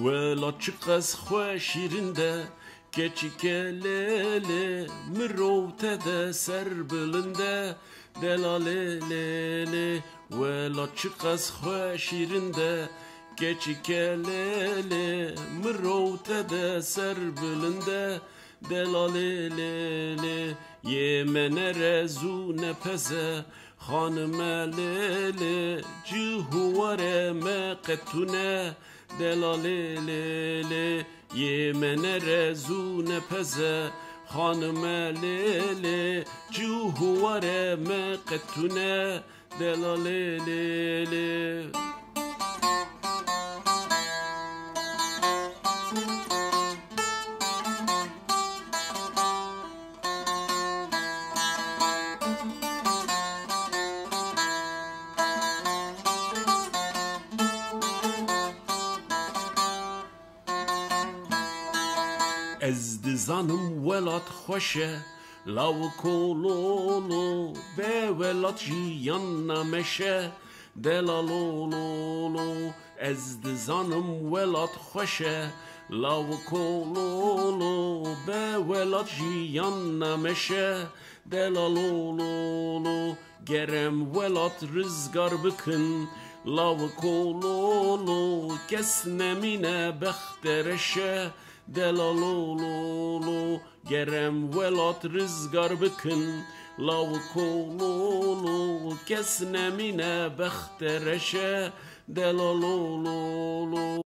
ولا چقز خوشیرنده keçikelele mirovtede serbilinde delalelele vela çıkaz xoşirinde keçikelele mirovtede serbilinde delalelele yemene rezu nepeze hanımelele cihuvare meqetune delalelele yemene rezu nepeze hanımelele cihuvare meqetune delalelele از دزانم ولات خوشه لاو کولولو به ولات جیان نمشه دلالولولو از دزانم ولات خوشه لاو کولولو به ولات جیان نمشه دلالولولو گرم ولات رزگار بکن لاو کولولو کس نمینه بخترشه delalololo gerem velat rızgar bıkın lav kololo kesnemine bechtereşe delalololo